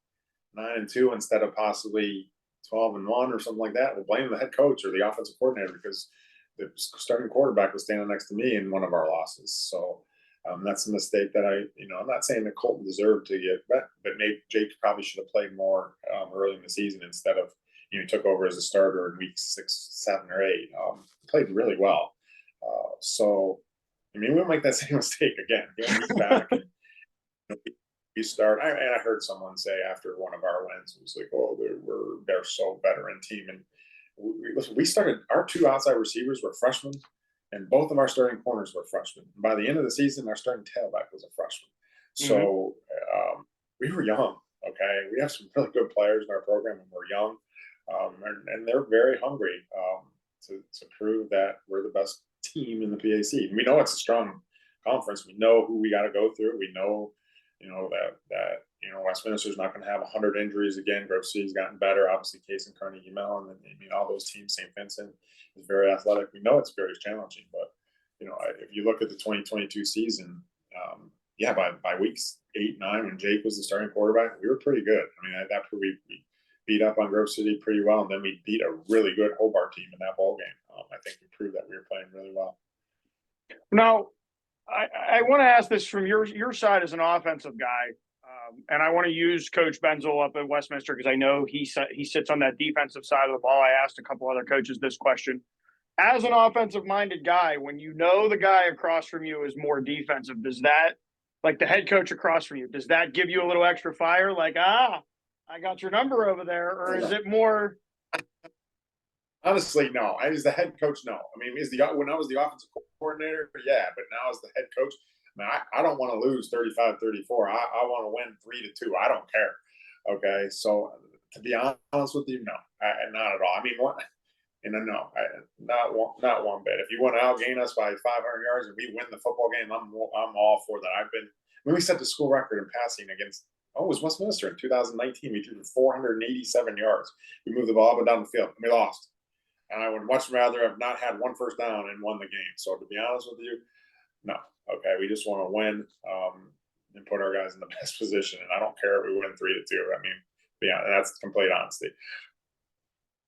9-2 instead of possibly 12-1 or something like that, we'll blame the head coach or the offensive coordinator because the starting quarterback was standing next to me in one of our losses. So that's a mistake that I'm not saying that Colton deserved to get, but maybe Jake probably should have played more early in the season instead of, he took over as a starter in week 6, 7, or 8. Played really well. So, we won't make that same mistake again. He's back. We start. I heard someone say after one of our wins, it was like, "Oh, they're so veteran team." And we started. Our 2 outside receivers were freshmen, and both of our starting corners were freshmen. And by the end of the season, our starting tailback was a freshman. So we were young. Okay, we have some really good players in our program, and we're young, and they're very hungry to prove that we're the best team in the PAC. And we know it's a strong conference. We know who we got to go through. We know. That Westminster's not going to have 100 injuries again. Grove City's gotten better. Obviously, Case and Carnegie Mellon, and all those teams. St. Vincent is very athletic. We know it's very challenging, but if you look at the 2022 season, by weeks 8, 9, when Jake was the starting quarterback, we were pretty good. After we beat up on Grove City pretty well, and then we beat a really good Hobart team in that bowl game. I think we proved that we were playing really well. Now, I want to ask this from your side as an offensive guy, and I want to use Coach Benzel up at Westminster because I know he sits on that defensive side of the ball. I asked a couple other coaches this question. As an offensive-minded guy, when you know the guy across from you is more defensive, does that, like the head coach across from you, does that give you a little extra fire? Like, I got your number over there, or is it more? Honestly, no. As the head coach, no. When I was the offensive coordinator, yeah. But now as the head coach, I don't want to lose 35-34. I want to win 3-2. I don't care. Okay. So to be honest with you, no, not at all. Not one bit. If you want to outgain us by 500 yards and we win the football game, I'm all for that. We set the school record in passing against. It was Westminster in 2019. We threw for 487 yards. We moved the ball up and down the field, and we lost. And I would much rather have not had 1 first down and won the game. So to be honest with you, no. Okay, we just want to win and put our guys in the best position. And I don't care if we win 3-2. That's complete honesty.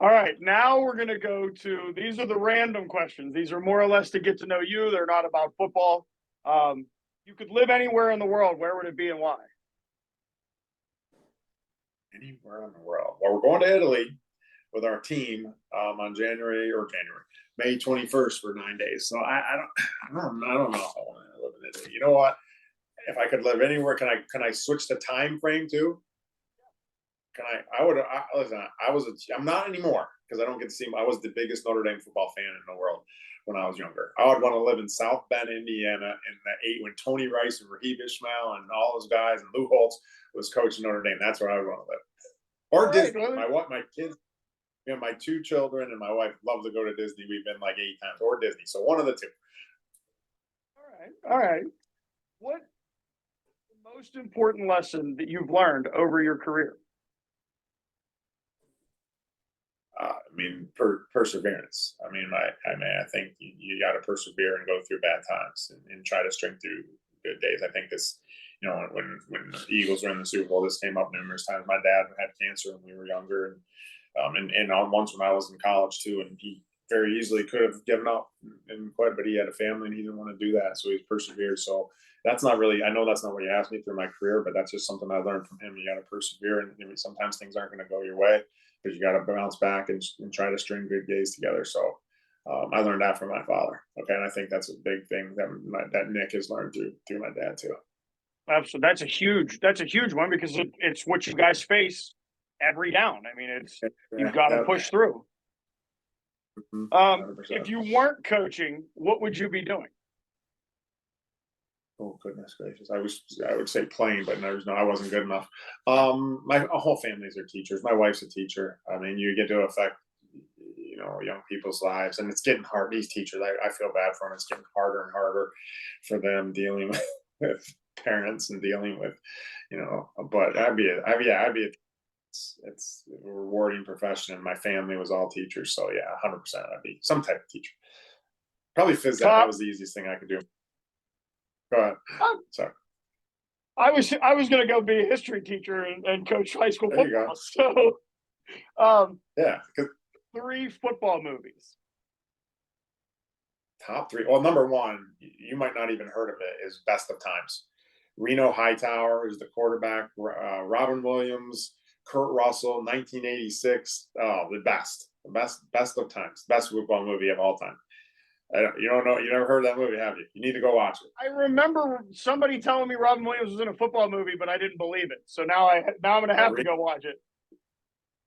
All right, now we're going to go to, these are the random questions. These are more or less to get to know you. They're not about football. You could live anywhere in the world. Where would it be and why? Anywhere in the world. Well, we're going to Italy with our team on May 21st for 9 days. So I don't know if I want to live in Italy. You know what? If I could live anywhere, can I switch the time frame too? I'm not anymore because I don't get to see him. I was the biggest Notre Dame football fan in the world when I was younger. I would want to live in South Bend, Indiana in the 8 when Tony Rice and Raheem Ishmael and all those guys and Lou Holtz was coaching Notre Dame. That's where I would want to live. Or Disney. My kids, my 2 children and my wife love to go to Disney. We've been like 8 times, or Disney. So one of the 2. All right. What the most important lesson that you've learned over your career? perseverance. I mean, I think you got to persevere and go through bad times and try to string through good days. I think this, when the Eagles were in the Super Bowl, this came up numerous times. My dad had cancer when we were younger, and once when I was in college too, and he very easily could have given up but he had a family and he didn't want to do that, so he's persevered. So that's not really, I know that's not what you asked me through my career, but that's just something I learned from him. You got to persevere, and sometimes things aren't going to go your way, but you got to bounce back and try to string good days together. So I learned that from my father. Okay, and I think that's a big thing that Nick has learned through my dad too. Absolutely, that's a huge one, because it's what you guys face every down. I mean, you've got to push through. If you weren't coaching, what would you be doing? Oh, goodness gracious. I would say playing, but I wasn't good enough. My whole family's are teachers. My wife's a teacher. I mean, you get to affect, young people's lives, and it's getting hard. These teachers, I feel bad for them. It's getting harder and harder for them dealing with parents and dealing with, but it's a rewarding profession, and my family was all teachers. So yeah, 100%. I'd be some type of teacher. Probably phys ed. That was the easiest thing I could do. Go ahead. Sorry. I was going to go be a history teacher and coach high school football. So, yeah. 3 football movies. Top 3. Well, number 1, you might not even heard of it, is Best of Times. Reno Hightower is the quarterback. Robin Williams, Kurt Russell, 1986. Oh, the best of times. Best football movie of all time. You don't know? You never heard that movie, have you? You need to go watch it. I remember somebody telling me Robin Williams was in a football movie, but I didn't believe it. So now I'm going to have to go watch it.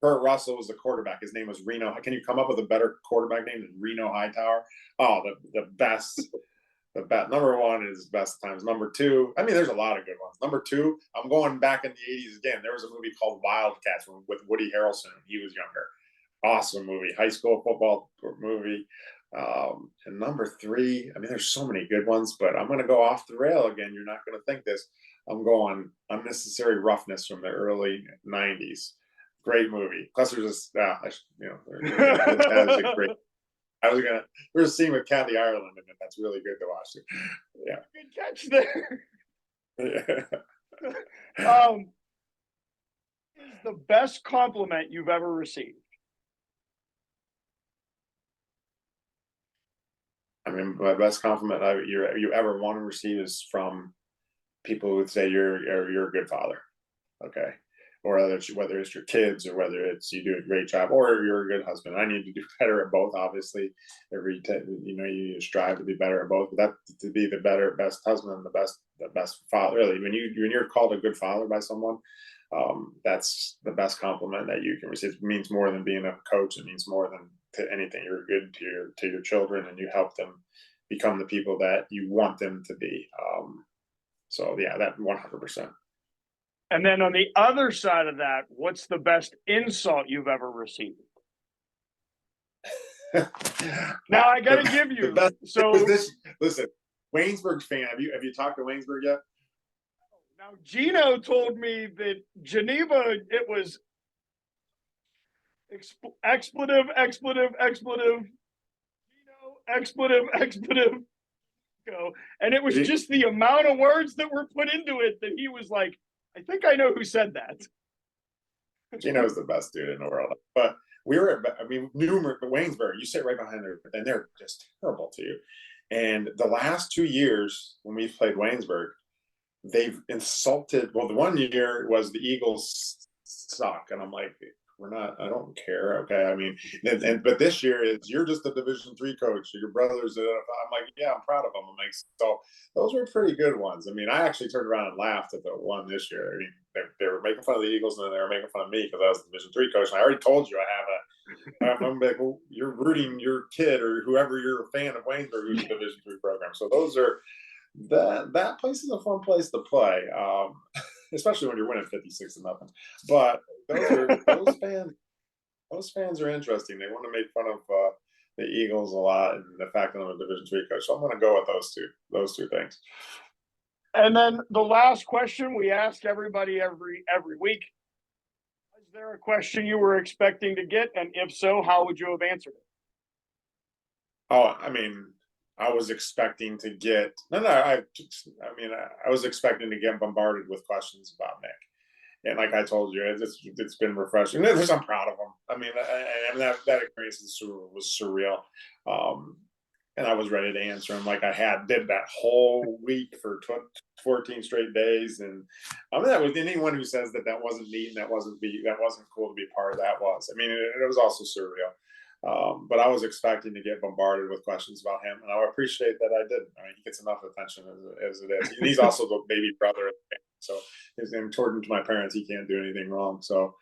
Kurt Russell was the quarterback. His name was Reno. Can you come up with a better quarterback name than Reno Hightower? Oh, the best. Number 1 is Best Times. Number 2, I mean, there's a lot of good ones. Number 2, I'm going back in the 80s again. There was a movie called Wildcats with Woody Harrelson when he was younger. Awesome movie. High school football movie. And number 3, I mean, there's so many good ones, but I'm going to go off the rail again. You're not going to think this. I'm going Unnecessary Roughness from the early 90s. Great movie. Plus, there's that is a great. There's a scene with Kathy Ireland in it that's really good to watch too. Yeah. Good catch there. Yeah. Is the best compliment you've ever received? I mean, my best compliment you ever want to receive is from people who would say you're a good father. Okay. Or whether it's your kids, or whether it's you do a great job, or you're a good husband. I need to do better at both. Obviously, you strive to be better at both. But that to be the best husband, the best father. Really, when you're called a good father by someone, that's the best compliment that you can receive. It means more than being a coach. It means more than to anything. You're good to your children, and you help them become the people that you want them to be. So yeah, that 100%. And then on the other side of that, what's the best insult you've ever received? Now I got to give you. Listen, Waynesburg fan. Have you talked to Waynesburg yet? Now Gino told me that Geneva, it was expletive. Gino, expletive. And it was just the amount of words that were put into it that he was like, I think I know who said that. Gino's the best dude in the world. But we were Waynesburg, you sit right behind there, and they're just terrible to you. And the last 2 years when we've played Waynesburg, they've insulted. Well, the one year was the Eagles suck. And I'm like, I don't care. Okay. I mean, but this year you're just a Division III coach. Your brothers. I'm like, yeah, I'm proud of them. I'm like, so those were pretty good ones. I mean, I actually turned around and laughed at the one this year. I mean, they were making fun of the Eagles, and then they were making fun of me because I was the Division III coach. And I already told you I'm like, well, you're rooting your kid or whoever you're a fan of Waynesburg who's a Division III program. So those are that place is a fun place to play. Especially when you're winning 56-0. But those fans are interesting. They want to make fun of the Eagles a lot, and the fact that I'm a Division III coach. So I'm going to go with those two things. And then the last question we ask everybody every week: Was there a question you were expecting to get? And if so, how would you have answered it? Oh, I mean, I was expecting to get I was expecting to get bombarded with questions about Nick. And like I told you, it's been refreshing. I'm proud of him. I mean, that experience was surreal. And I was ready to answer him like I did that whole week for 14 straight days. And I mean, that was anyone who says that wasn't neat and that wasn't cool to be part of that was. I mean, it was also surreal. But I was expecting to get bombarded with questions about him, and I appreciate that I did. I mean, he gets enough attention as it is. He's also the baby brother, so he's important to my parents. He can't do anything wrong. So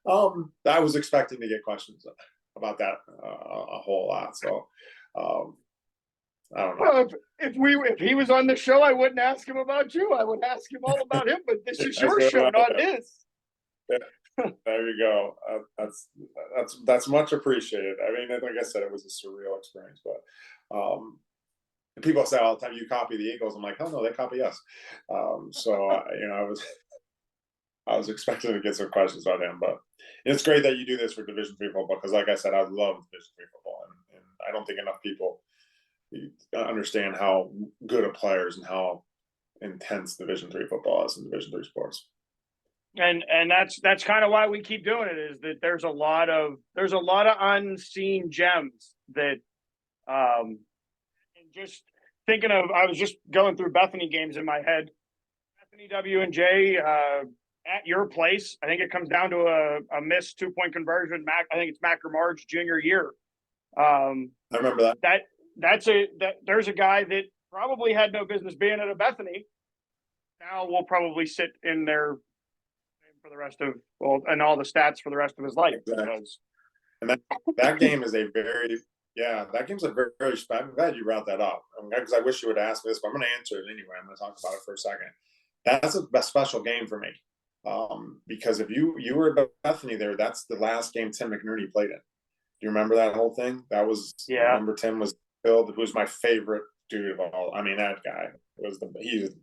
I was expecting to get questions about that a whole lot. So I don't know. Well, if he was on the show, I wouldn't ask him about you. I would ask him all about him. But this is your show, not his. Yeah. There you go. That's much appreciated. I mean, like I said, it was a surreal experience. But people say all the time, "You copy the Eagles." I'm like, "Hell no, they copy us." So I was expecting to get some questions about him, but it's great that you do this for Division III football because, like I said, I love Division III football, and I don't think enough people understand how good of players and how intense Division III football is in Division III sports. And that's kind of why we keep doing it, is that there's a lot of unseen gems that and just thinking of, I was just going through Bethany games in my head. Bethany W&J at your place, I think it comes down to a missed 2-point conversion. I think it's Mackermar's junior year. I remember that. There's a guy that probably had no business being at a Bethany. Now will probably sit in there for the rest of and all the stats for the rest of his life. Exactly. And that game is that game's a very, very special. I'm glad you brought that up because I wish you would ask me this, but I'm going to answer it anyway. I'm going to talk about it for a second. That's a special game for me because if you were at Bethany there, that's the last game Tim McNerney played in. Do you remember that whole thing? I remember Tim was Phil, who was my favorite dude of all. I mean, that guy he was the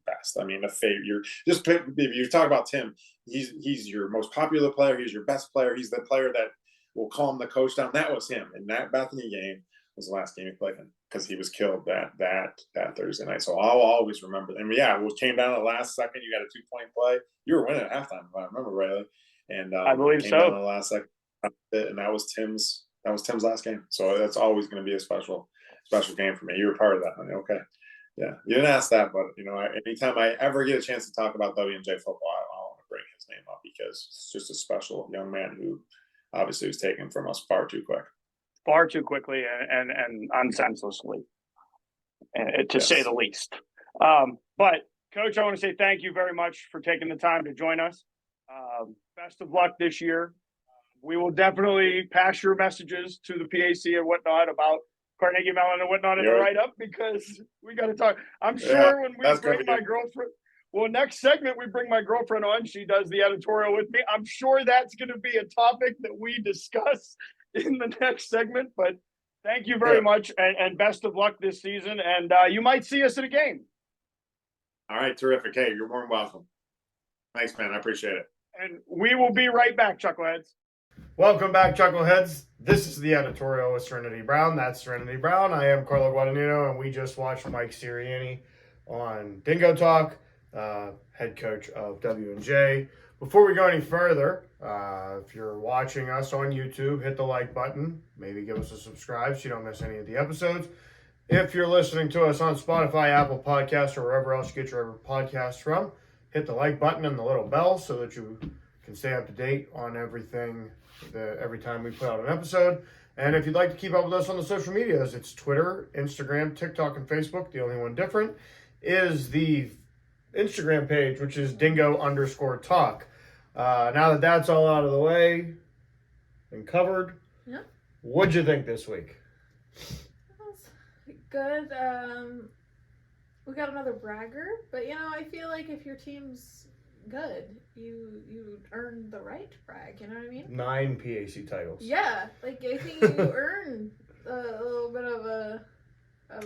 best. I mean, if you talk about Tim, he's your most popular player. He's your best player. He's the player that will calm the coach down. That was him. And that Bethany game was the last game he played in because he was killed that Thursday night. So I'll always remember. And it came down to the last second. You got a 2-point play. You were winning at halftime, if I remember rightly. And I believe came so. down to the last second, and that was Tim's last game. So that's always going to be a special game for me. You were part of that. I mean, okay. Yeah, you didn't ask that, but anytime I ever get a chance to talk about W&J football, I want to bring his name up because it's just a special young man who obviously was taken from us far too quickly and unsenselessly, to say the least. But Coach, I want to say thank you very much for taking the time to join us. Best of luck this year. We will definitely pass your messages to the PAC and whatnot about Carnegie, Mellon, and whatnot in the write-up because we got to talk. I'm sure when we bring my girlfriend, next segment we bring my girlfriend on. She does the editorial with me. I'm sure that's going to be a topic that we discuss in the next segment. But thank you very much, and best of luck this season. And you might see us at a game. All right, terrific. Hey, you're more than welcome. Thanks, man. I appreciate it. And we will be right back, Chuckleheads. Welcome back, Chuckleheads. This is the editorial with Serenity Brown. That's Serenity Brown. I am Carlo Guadagnino, and we just watched Mike Sirianni on DingoTalk, head coach of W&J. Before we go any further, if you're watching us on YouTube, hit the like button. Maybe give us a subscribe so you don't miss any of the episodes. If you're listening to us on Spotify, Apple Podcasts, or wherever else you get your podcasts from, hit the like button and the little bell so that you can stay up to date on everything every time we put out an episode. And if you'd like to keep up with us on the social medias, it's Twitter, Instagram, TikTok, and Facebook. The only one different is the Instagram page, which is dingo_talk. Now that that's all out of the way and covered, what'd you think this week? Good. We got another bragger, but I feel like if your team's good, you earn the right to brag, you know what I mean? 9 PAC titles. Yeah, like I think you earn a little bit of a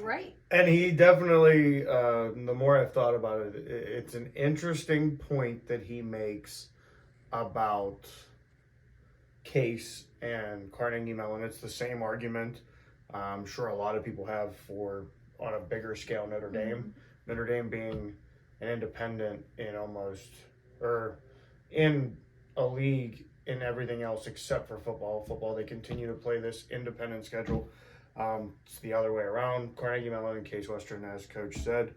right. And he definitely, the more I've thought about it, it's an interesting point that he makes about Case and Carnegie Mellon. It's the same argument. I'm sure a lot of people have for on a bigger scale Notre Dame. Notre Dame being an independent in in a league in everything else except for football. Football, they continue to play this independent schedule. It's the other way around. Carnegie Mellon and Case Western, as Coach said,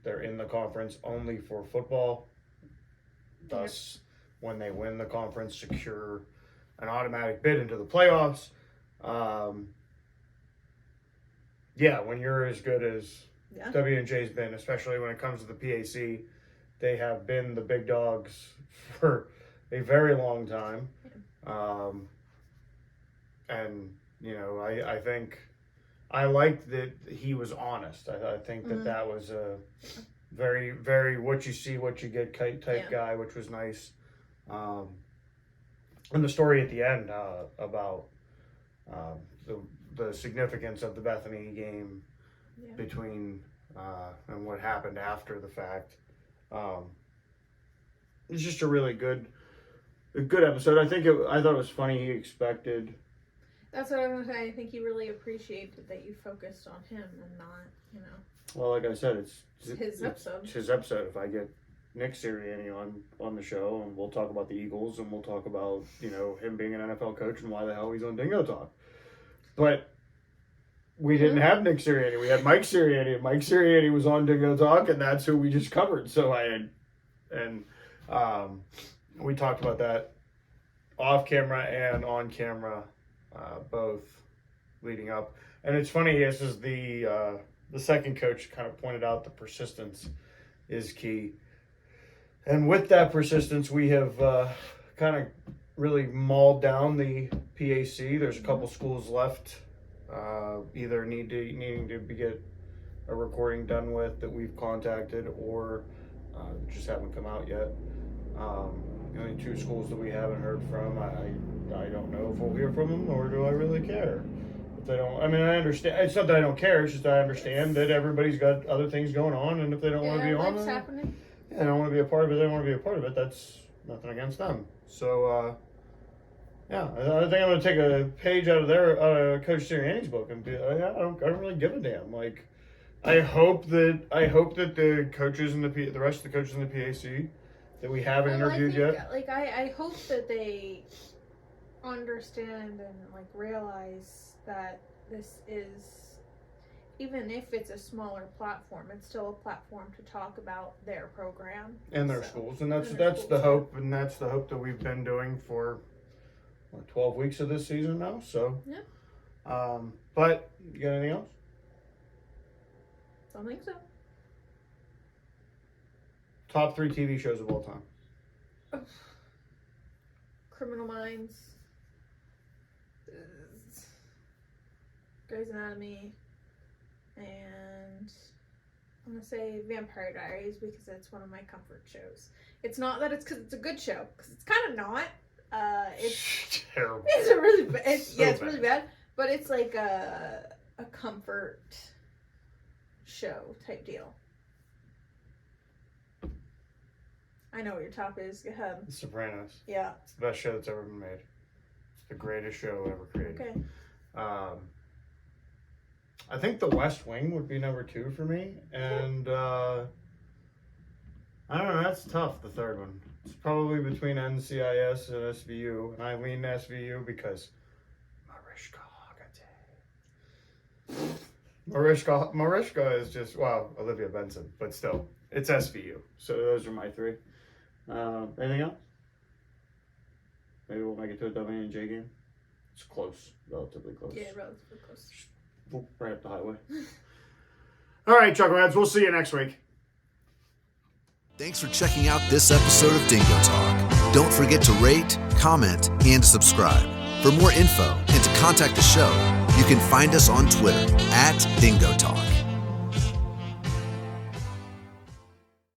they're in the conference only for football. Thus, when they win the conference, secure an automatic bid into the playoffs. When you're as good as W&J's been, especially when it comes to the PAC, they have been the big dogs for a very long time. I think I liked that he was honest. I think that was a very, very what you see, what you get type guy, which was nice. And the story at the end about the significance of the Bethany game between and what happened after the fact. It's just a really good episode. I thought it was funny. He expected. That's what I was gonna say. I think he really appreciated that you focused on him and not, Well, like I said, it's his episode. It's his episode. If I get Nick Sirianni on the show, and we'll talk about the Eagles, and we'll talk about him being an NFL coach and why the hell he's on Dingo Talk. But we didn't have Nick Sirianni. We had Mike Sirianni. And Mike Sirianni was on Dingo Talk, and that's who we just covered. So we talked about that off camera and on camera, both leading up. And it's funny. This is the second coach kind of pointed out the persistence is key. And with that persistence, we have kind of really mauled down the PAC. There's a couple schools left, either needing to get a recording done with that we've contacted, or just haven't come out yet. The only two schools that we haven't heard from, I don't know if we'll hear from them, nor do I really care. If they don't, I mean, I understand. It's not that I don't care. It's just I understand that everybody's got other things going on, and if they don't want to be on, happening. Yeah, they don't want to be a part of it. They don't want to be a part of it. That's nothing against them. So, I think I'm going to take a page out of Coach Sirianni's book and be. I don't really give a damn. Like, I hope that the coaches and the rest of the coaches in the PAC that we haven't interviewed yet. Like, I hope that they understand and realize that this is, even if it's a smaller platform, it's still a platform to talk about their program and their schools, and that's the hope, and that's the hope that we've been doing for 12 weeks of this season now. So, but you got anything else? Don't think so. Top 3 TV shows of all time. Criminal Minds, Grey's Anatomy, and I'm going to say Vampire Diaries because it's one of my comfort shows. It's not that it's because it's a good show, because it's kind of not. It's terrible. It's a really bad. It's really bad, but it's like a comfort show type deal. I know what your top is. Go ahead. The Sopranos. Yeah. It's the best show that's ever been made. It's the greatest show ever created. Okay. I think The West Wing would be number 2 for me, and I don't know. That's tough. The third one. It's probably between NCIS and SVU, and I lean SVU because Mariska is just Olivia Benson, but still, it's SVU. So those are my 3. Anything else? Maybe we'll make it to a W&J game. It's close, relatively close. Yeah, relatively close. Right up the highway. All right, Chuckleheads, we'll see you next week. Thanks for checking out this episode of Dingo Talk. Don't forget to rate, comment, and subscribe. For more info and to contact the show, you can find us on Twitter @DingoTalk.